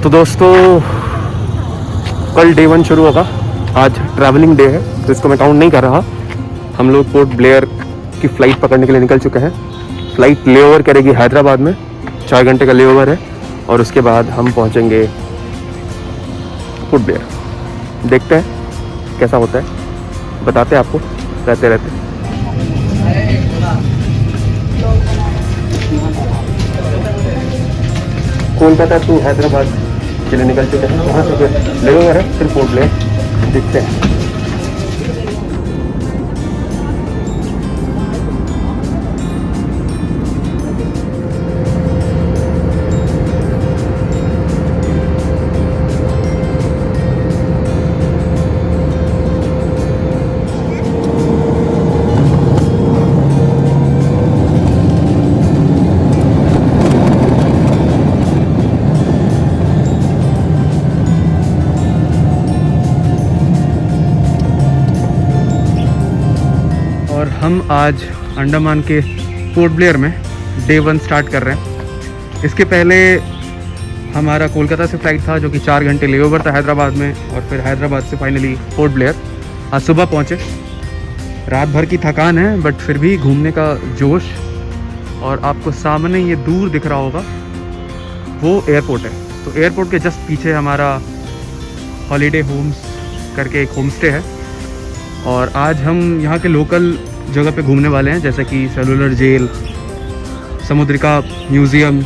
तो दोस्तों कल डे 1 शुरू होगा। आज ट्रैवलिंग डे है तो इसको मैं काउंट नहीं कर रहा। हम लोग पोर्ट ब्लेयर की फ़्लाइट पकड़ने के लिए निकल चुके हैं। फ़्लाइट लेओवर करेगी हैदराबाद में, 4 घंटे का लेओवर है और उसके बाद हम पहुंचेंगे पोर्ट ब्लेयर। देखते हैं कैसा होता है, बताते हैं आपको रहते रहते। कोलकाता टू हैदराबाद के लिए निकल चुके हैं। वहाँ से फिर लेओवर है, फिर पोर्ट ब्लेयर। देखते हैं। और हम आज अंडमान के पोर्ट ब्लेयर में डे 1 स्टार्ट कर रहे हैं। इसके पहले हमारा कोलकाता से फ़्लाइट था जो कि 4 घंटे लेओवर था हैदराबाद में, और फिर हैदराबाद से फाइनली पोर्ट ब्लेयर। आज सुबह पहुँचे। रात भर की थकान है बट फिर भी घूमने का जोश। और आपको सामने ये दूर दिख रहा होगा वो एयरपोर्ट है। तो एयरपोर्ट के जस्ट पीछे हमारा हॉलीडे होम्स करके एक होम स्टे है। और आज हम यहाँ के लोकल जगह पे घूमने वाले हैं, जैसे कि सेलुलर जेल, समुद्रिका म्यूज़ियम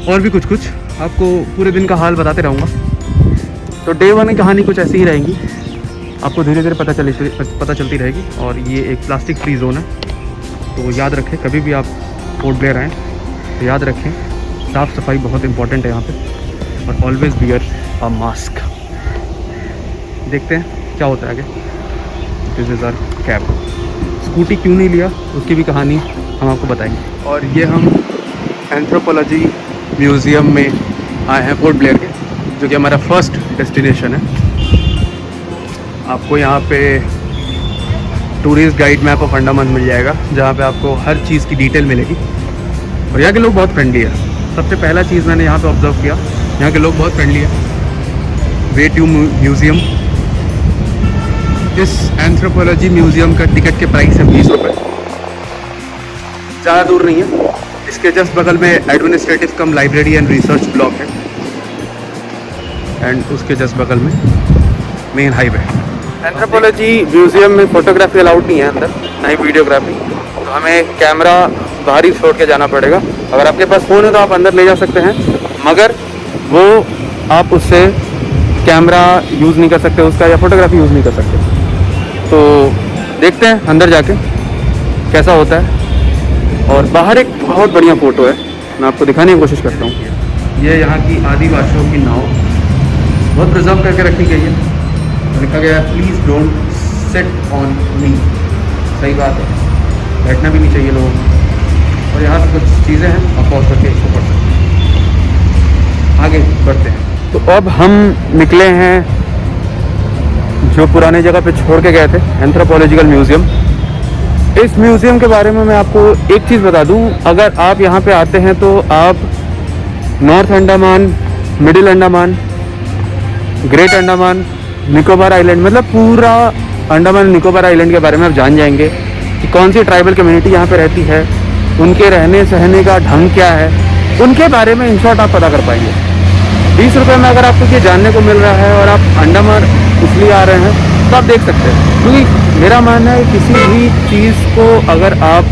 और भी कुछ आपको पूरे दिन का हाल बताते रहूँगा। तो डे 1 की कहानी कुछ ऐसी ही रहेंगी, आपको धीरे धीरे पता चलती रहेगी। और ये एक प्लास्टिक फ्री जोन है, तो याद रखें कभी भी आप पोर्ट ब्लेयर आएँ तो याद रखें साफ़ सफाई बहुत इंपॉर्टेंट है यहाँ पे। और ऑलवेज़ बियर अ मास्क। देखते हैं क्या होता है आगे। This is our cab. Scooty क्यों नहीं लिया उसकी भी कहानी हम आपको बताएंगे। और ये हम एंथ्रोपोलॉजी म्यूज़ियम में आए हैं पोर्ट ब्लेयर के, जो कि हमारा फर्स्ट डेस्टिनेशन है। आपको यहाँ पे tourist guide map of Andaman मिल जाएगा, जहाँ पे आपको हर चीज़ की डिटेल मिलेगी। और यहाँ के लोग बहुत फ्रेंडली है। सबसे पहला चीज़ मैंने यहाँ पे ऑब्जर्व किया, यहाँ के लोग बहुत फ्रेंडली है। Way to museum. इस एंथ्रोपोलॉजी म्यूज़ियम का टिकट के प्राइस है 20 रुपये। ज़्यादा दूर नहीं है। इसके जस्ट बगल में administrative come library and research block है, एंड उसके जस्ट बगल में मेन हाईवे। एंथ्रोपोलॉजी म्यूज़ियम में फ़ोटोग्राफी अलाउड नहीं है अंदर, ना ही वीडियोग्राफी। तो हमें कैमरा बाहर ही छोड़ के जाना पड़ेगा। अगर आपके पास फ़ोन है तो आप अंदर ले जा सकते हैं, मगर वो आप उससे कैमरा यूज़ नहीं कर सकते उसका, या फ़ोटोग्राफी यूज़ नहीं कर सकते। तो देखते हैं अंदर जाके कैसा होता है। और बाहर एक बहुत बढ़िया फ़ोटो है, मैं आपको दिखाने की कोशिश करता हूँ। ये यहाँ की आदिवासियों की नाव बहुत प्रिजर्व करके रखी गई है। लिखा गया है please don't sit on me. सही बात है, बैठना भी नहीं चाहिए लोगों को। और यहाँ पे कुछ चीज़ें हैं, आप पॉज करके इसको पढ़ सकते हैं। आगे बढ़ते हैं। तो अब हम निकले हैं जो पुराने जगह पे छोड़ के गए थे, एंथ्रोपोलॉजिकल म्यूज़ियम। इस म्यूज़ियम के बारे में मैं आपको एक चीज़ बता दूं, अगर आप यहाँ पे आते हैं तो आप north Andaman, middle Andaman, great Andaman, Nicobar island, मतलब पूरा अंडमान निकोबार आइलैंड के बारे में आप जान जाएंगे कि कौन सी ट्राइबल कम्युनिटी यहाँ पे रहती है, उनके रहने सहने का ढंग क्या है, उनके बारे में इन शॉर्ट आप पता कर पाएंगे। 20 रुपये में अगर आपको ये जानने को मिल रहा है और आप अंडमान इसलिए आ रहे हैं तो आप देख सकते हैं। क्योंकि मेरा मानना है किसी भी चीज़ को अगर आप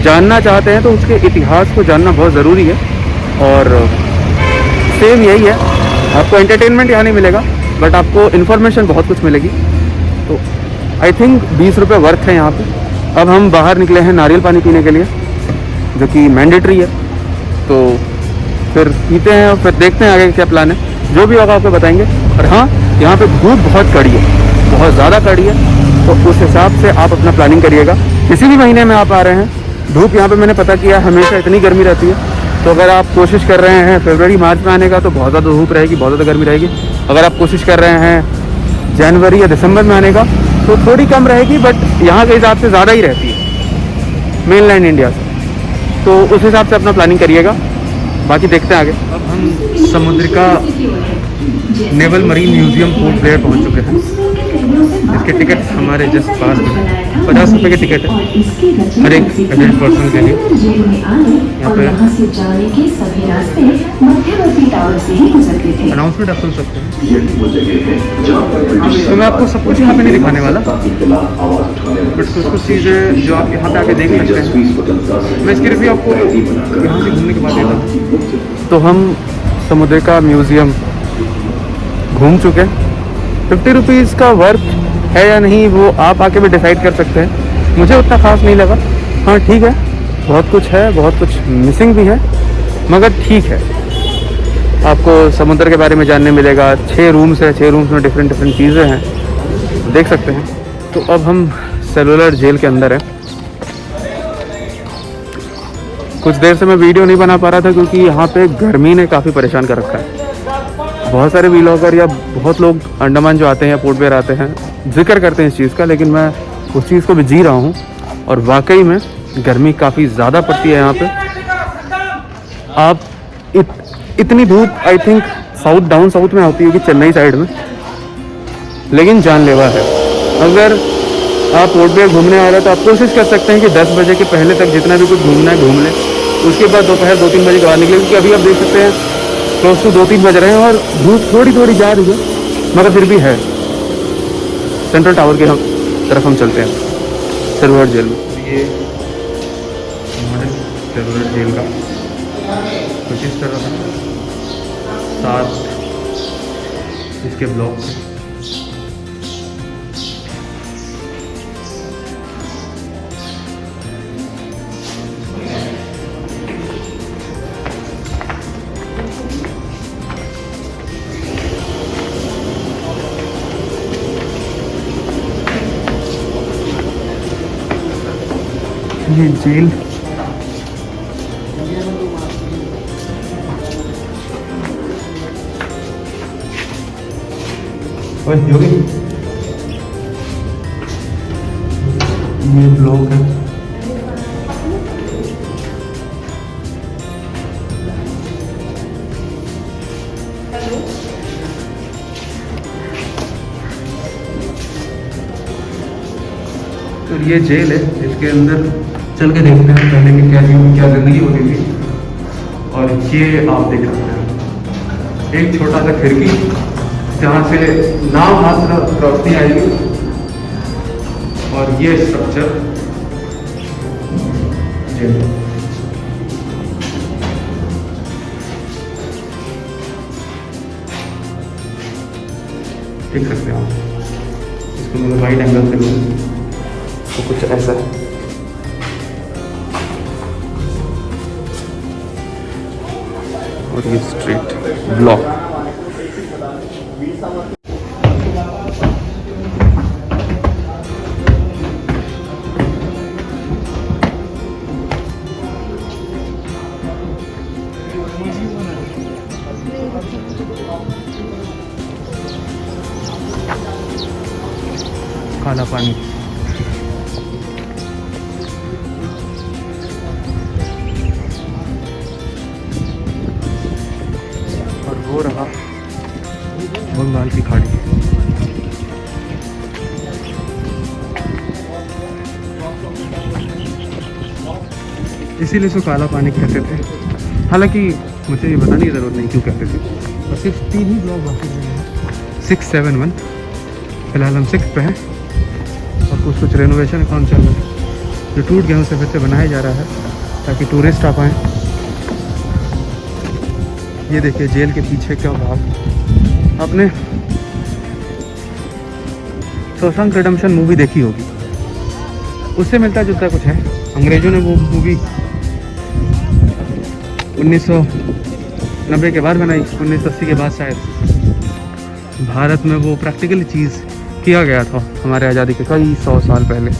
जानना चाहते हैं तो उसके इतिहास को जानना बहुत ज़रूरी है। और सेम यही है, आपको एंटरटेनमेंट यहाँ नहीं मिलेगा बट आपको इन्फॉर्मेशन बहुत कुछ मिलेगी। तो आई थिंक 20 रुपये वर्थ है यहाँ पे। अब हम बाहर निकले हैं नारियल पानी पीने के लिए, जो कि मैंडेटरी है। तो फिर पीते हैं और फिर देखते हैं आगे क्या प्लान है। जो भी होगा आपको बताएंगे। और हाँ, यहाँ पे धूप बहुत कड़ी है, बहुत ज़्यादा कड़ी है, तो उस हिसाब से आप अपना प्लानिंग करिएगा। किसी भी महीने में आप आ रहे हैं, धूप यहाँ पे मैंने पता किया हमेशा इतनी गर्मी रहती है। तो अगर आप कोशिश कर रहे हैं फरवरी मार्च में आने का तो बहुत ज़्यादा धूप रहेगी, बहुत ज़्यादा गर्मी रहेगी। अगर आप कोशिश कर रहे हैं जनवरी या दिसंबर में आने का तो थोड़ी कम रहेगी, बट यहाँ के हिसाब से ज़्यादा ही रहती है मेनलैंड इंडिया से। तो उस हिसाब से अपना प्लानिंग करिएगा। बाकी देखते हैं आगे। अब हम समुद्र का naval marine museum port Blair पहुंच चुके हैं। इसके टिकट हमारे जस्ट पास में 50 रुपये के टिकट है हर एक एडल्ट पर्सन के लिए। यहाँ पे अनाउंसमेंट आप सुन सकते हैं। तो मैं आपको सब कुछ यहाँ पे नहीं दिखाने वाला, बट कुछ कुछ चीज़ें जो आप यहाँ पे आके देख सकते हैं मैं इसकी रिव्यू आपको यहाँ से घूमने के बाद देता हूँ। तो हम समुद्र का म्यूज़ियम घूम चुके हैं। 50 रुपीज़ का वर्थ है या नहीं वो आप आके भी डिसाइड कर सकते हैं। मुझे उतना ख़ास नहीं लगा। हाँ ठीक है, बहुत कुछ है, बहुत कुछ मिसिंग भी है, मगर ठीक है। आपको समुद्र के बारे में जानने मिलेगा। 6 रूम्स है, 6 रूम्स में डिफरेंट चीज़ें हैं, देख सकते हैं। तो अब हम सेलुलर जेल के अंदर हैं। कुछ देर से मैं वीडियो नहीं बना पा रहा था क्योंकि यहाँ पे गर्मी ने काफ़ी परेशान कर रखा है। बहुत सारे व्लॉगर या बहुत लोग अंडमान जो आते हैं, पोर्ट ब्लेयर आते हैं, जिक्र करते हैं इस चीज़ का, लेकिन मैं उस चीज़ को भी जी रहा हूँ। और वाकई में गर्मी काफ़ी ज़्यादा पड़ती है यहाँ पे। आप इतनी धूप आई थिंक डाउन साउथ में होती होगी, चेन्नई साइड में, लेकिन जानलेवा है। अगर आप पोर्ट ब्लेयर घूमने आ रहे हैं तो आप कोशिश कर सकते हैं कि 10 बजे के पहले तक जितना भी कुछ घूमना है घूम लें। उसके बाद दोपहर 2-3 बजे के बाद निकले, क्योंकि अभी आप देख सकते हैं क्लोज टू 2-3 बज रहे हैं और धूप थोड़ी जा रही है, मगर फिर भी है। सेंट्रल टावर की तरफ हम चलते हैं, सेलुलर जेल में। ये मॉडल सेलुलर जेल का कुछ इस तरह है, 7 इसके ब्लॉक हैं। ये जेल और योगी ये ब्लॉक है। तो ये जेल है, इसके अंदर चल के देखते हैं पहले की क्या ज़िंदगी होती थी। और ये आप देख सकते हैं एक छोटा सा खिड़की जहाँ से नाव मात्र रोशनी आएगी। और ये स्ट्रक्चर जेल, देख सकते हैं आप। इसको मैं वाइड एंगल से लूँ तो कुछ ऐसा है। और ये स्ट्रीट ब्लॉक काला पानी। और वो रहा बंगाल की खाड़ी। इसीलिए इसको काला पानी कहते थे। हालांकि मुझे ये बताने की ज़रूरत नहीं क्यों कहते थे। और सिर्फ 3 ही ब्लॉक बाकी हैं, 671। फिलहाल हम 6 पे हैं और कुछ रेनोवेशन काम चल रहा है। जो टूट गया उसे फिर से बनाया जा रहा है ताकि टूरिस्ट आ पाएँ। ये देखिए जेल के पीछे क्या भाग। आपने शॉशैंक रिडेम्पशन मूवी देखी होगी, उससे मिलता जुलता कुछ है। अंग्रेज़ों ने वो मूवी 1990 के बाद बनाई, 1980 के बाद शायद भारत में वो प्रैक्टिकली चीज़ किया गया था हमारे आज़ादी के कई 100 साल पहले।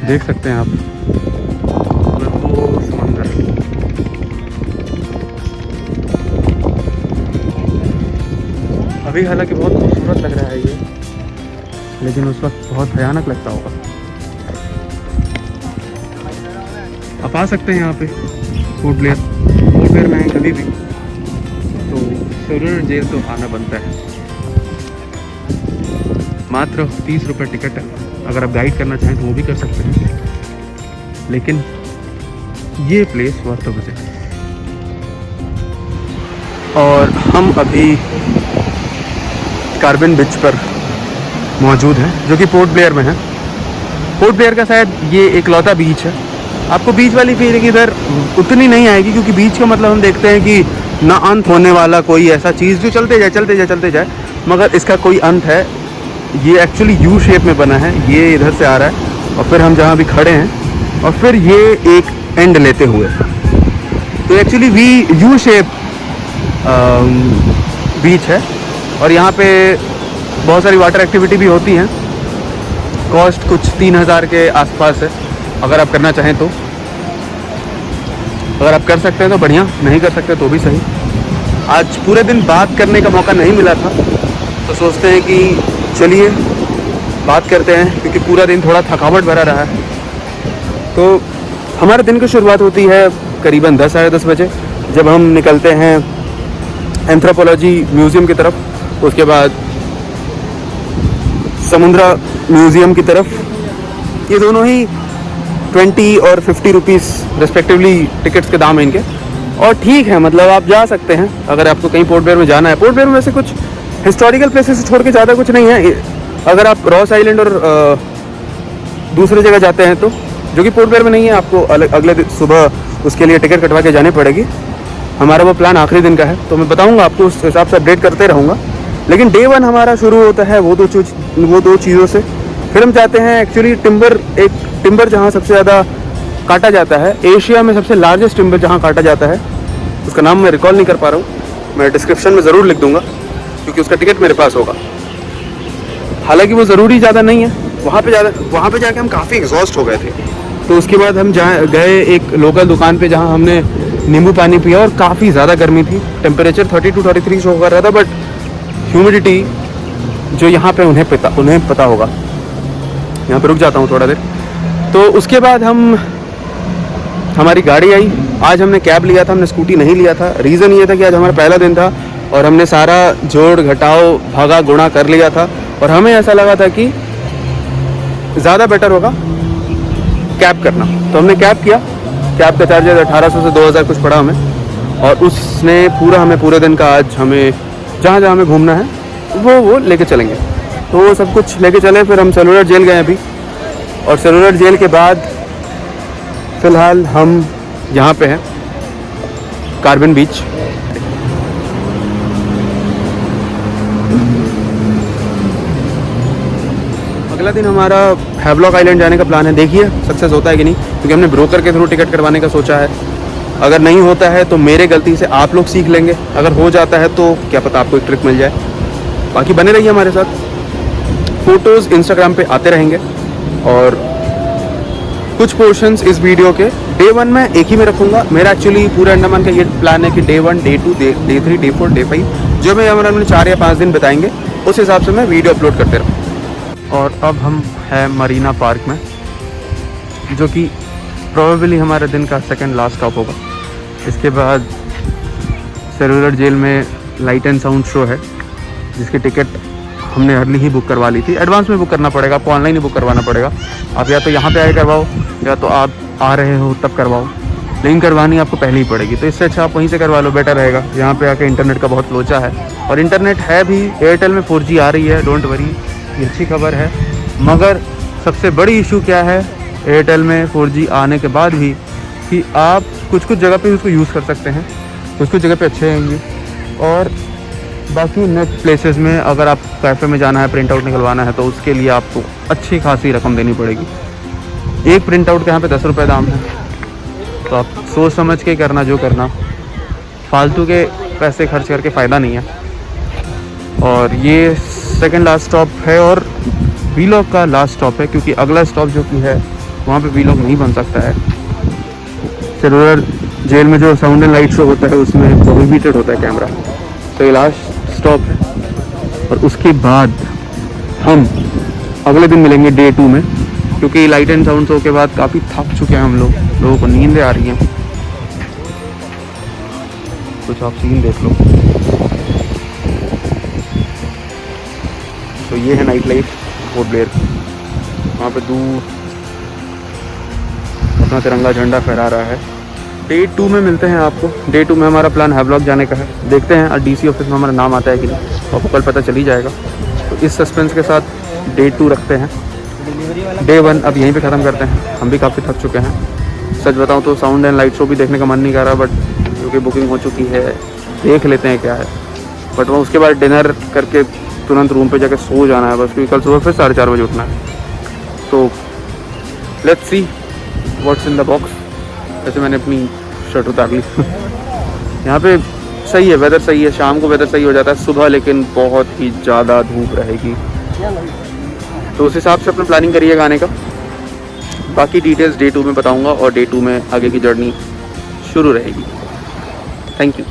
देख सकते हैं आप वो समंदर। अभी हालांकि बहुत खूबसूरत लग रहा है ये, लेकिन उस वक्त बहुत भयानक लगता होगा। आप आ सकते हैं यहाँ पे, पोर्ट ब्लेयर में आए कभी भी तो सेलुलर जेल तो आना बनता है। मात्र 30 रुपये टिकट है। अगर आप गाइड करना चाहें तो वो भी कर सकते हैं, लेकिन ये प्लेस वर्थ ऑफ विजिट। और हम अभी कार्बन बीच पर मौजूद हैं, जो कि पोर्ट ब्लेयर में है। पोर्ट ब्लेयर का शायद ये इकलौता बीच है। आपको बीच वाली फीलिंग इधर उतनी नहीं आएगी, क्योंकि बीच का मतलब हम देखते हैं कि ना अंत होने वाला कोई ऐसा चीज़ जो चलते जाए, मगर इसका कोई अंत है। ये एक्चुअली यू शेप में बना है, ये इधर से आ रहा है और फिर हम जहाँ भी खड़े हैं और फिर ये एक एंड लेते हुए, तो एक्चुअली यू शेप बीच है। और यहाँ पे बहुत सारी वाटर एक्टिविटी भी होती हैं। कॉस्ट कुछ 3000 के आसपास है, अगर आप करना चाहें तो। अगर आप कर सकते हैं तो बढ़िया, नहीं कर सकते तो भी सही। आज पूरे दिन बात करने का मौका नहीं मिला था, तो सोचते हैं कि चलिए बात करते हैं, क्योंकि पूरा दिन थोड़ा थकावट भरा रहा है। तो हमारे दिन की शुरुआत होती है करीबन 10 साढ़े 10 बजे, जब हम निकलते हैं एंथ्रोपोलॉजी म्यूज़ियम की तरफ, उसके बाद समुद्रा म्यूज़ियम की तरफ। ये दोनों ही 20 और 50 रुपीज़ रिस्पेक्टिवली टिकट्स के दाम हैं इनके। और ठीक है, मतलब आप जा सकते हैं अगर आपको कहीं पोर्ट ब्लेयर में जाना है। पोर्ट ब्लेयर में वैसे कुछ हिस्टोरिकल प्लेसेस छोड़ के ज़्यादा कुछ नहीं है। अगर आप रॉस आइलैंड और दूसरी जगह जाते हैं तो, जो कि पोर्ट ब्लेयर में नहीं है, आपको अगले दिन सुबह उसके लिए टिकट कटवा के जानी पड़ेगी। हमारा वो प्लान आखिरी दिन का है, तो मैं बताऊंगा आपको, उस हिसाब से अपडेट करते रहूँगा। लेकिन डे 1 हमारा शुरू होता है वो दो चीज़ों से। फिर हम जाते हैं एक्चुअली टिम्बर जहाँ सबसे ज़्यादा काटा जाता है, एशिया में सबसे लार्जेस्ट टिम्बर जहाँ काटा जाता है, उसका नाम मैं रिकॉल नहीं कर पा रहा हूँ, मैं डिस्क्रिप्शन में ज़रूर लिख दूँगा, क्योंकि उसका टिकट मेरे पास होगा। हालांकि वो ज़रूरी ज़्यादा नहीं है। वहाँ पे जाके हम काफ़ी एग्जॉस्ट हो गए थे। तो उसके बाद हम गए एक लोकल दुकान पे, जहाँ हमने नींबू पानी पिया, और काफ़ी ज़्यादा गर्मी थी। टेम्परेचर 32-33 शो कर रहा था, बट ह्यूमिडिटी जो यहाँ पे उन्हें पता होगा। यहाँ पे रुक जाता हूँ थोड़ा देर। तो उसके बाद हमारी गाड़ी आई। आज हमने कैब लिया था, हमने स्कूटी नहीं लिया था। रीज़न ये था कि आज हमारा पहला दिन था और हमने सारा जोड़ घटाव भागा गुणा कर लिया था, और हमें ऐसा लगा था कि ज़्यादा बेटर होगा कैब करना। तो हमने कैब किया। कैब का चार्जेस 1800 से 2000 कुछ पड़ा हमें, और उसने हमें पूरे दिन का, आज हमें जहाँ हमें घूमना है वो लेके चलेंगे। तो वो सब कुछ लेके चले। फिर हम सेलुलर जेल गए अभी, और सेलुलर जेल के बाद फ़िलहाल हम यहाँ पे हैं कार्बन बीच। अगला दिन हमारा हैवलॉक आइलैंड जाने का प्लान है। देखिए सक्सेस होता है कि नहीं, क्योंकि हमने ब्रोकर के थ्रू टिकट करवाने का सोचा है। अगर नहीं होता है तो मेरे गलती से आप लोग सीख लेंगे, अगर हो जाता है तो क्या पता आपको एक ट्रिक मिल जाए। बाकी बने रहिए हमारे साथ, फ़ोटोज़ इंस्टाग्राम पे आते रहेंगे। और कुछ पोर्शंस इस वीडियो के डे 1 में एक ही में रखूँगा। मेरा एक्चुअली पूरे अंडमान का ये प्लान है कि day 1, day 2, day 3, day 4, day 5, जो मैं हमारे 4 या 5 दिन बताएंगे, उस हिसाब से मैं वीडियो अपलोड करते रहूँ। और अब हम हैं मरीना पार्क में, जो कि प्रोबेबली हमारे दिन का सेकंड लास्ट स्टॉप होगा। इसके बाद सेलुलर जेल में लाइट एंड साउंड शो है, जिसकी टिकट हमने अर्ली ही बुक करवा ली थी। एडवांस में बुक करना पड़ेगा, आपको ऑनलाइन ही बुक करवाना पड़ेगा। आप या तो यहाँ पे आए करवाओ, या तो आप आ रहे हो तब करवाओ, लेकिन करवानी आपको पहले ही पड़ेगी। तो इससे अच्छा आप वहीं से करवा लो, बेटर रहेगा। यहाँ पे आके इंटरनेट का बहुत लोचा है, और इंटरनेट है भी, एयरटेल में 4G आ रही है, डोंट वरी, ये अच्छी खबर है। मगर सबसे बड़ी इशू क्या है एयरटेल में 4G आने के बाद भी, कि आप कुछ जगह पे उसको यूज़ कर सकते हैं, कुछ जगह पे अच्छे रहेंगे। और बाकी नेक्स्ट प्लेसेस में अगर आप कैफ़े में जाना है, प्रिंट आउट निकलवाना है, तो उसके लिए आपको अच्छी खासी रकम देनी पड़ेगी। एक प्रिंट आउट के यहाँ पे 10 रुपये दाम है। तो आप सोच समझ के करना, जो करना, फालतू के पैसे खर्च करके फ़ायदा नहीं है। और ये सेकंड लास्ट स्टॉप है, और वीलॉग का लास्ट स्टॉप है, क्योंकि अगला स्टॉप जो कि है वहाँ पे वीलॉग नहीं बन सकता है। सेलुलर जेल में जो साउंड एंड लाइट शो होता है उसमें प्रोहिबिटेड होता है कैमरा। तो ये लास्ट स्टॉप है, और उसके बाद हम अगले दिन मिलेंगे डे 2 में, क्योंकि लाइट एंड साउंड शो के बाद काफ़ी थक चुके हैं हम लोगों को नींद आ रही है। कुछ आप सीन देख लो। तो ये है नाइट लाइफ पोर्ट ब्लेयर की। वहाँ पे दूर अपना तिरंगा झंडा फहरा रहा है। डे 2 में मिलते हैं आपको। डे 2 में हमारा प्लान हैवलॉक जाने का है। देखते हैं डीसी ऑफिस में हमारा नाम आता है कि नहीं, आपको कल पता चल ही जाएगा। तो इस सस्पेंस के साथ डे 2 रखते हैं। डे 1 अब यहीं पे ख़त्म करते हैं। हम भी काफ़ी थक चुके हैं। सच बताऊं तो साउंड एंड लाइट शो भी देखने का मन नहीं कर रहा, बट क्योंकि बुकिंग हो चुकी है देख लेते हैं क्या है। बट वो उसके बाद डिनर करके तुरंत रूम पे जाके सो जाना है बस, क्योंकि कल सुबह फिर 4:30 बजे उठना है। तो let's see what's in the box. वैसे मैंने अपनी शर्ट उतार ली। यहाँ पे सही है, वेदर सही है, शाम को वेदर सही हो जाता है, सुबह लेकिन बहुत ही ज़्यादा धूप रहेगी। तो उस हिसाब से अपना प्लानिंग करिएगा आने का। बाकी डिटेल्स डे 2 में बताऊंगा और डे 2 में आगे की जर्नी शुरू रहेगी। Thank you.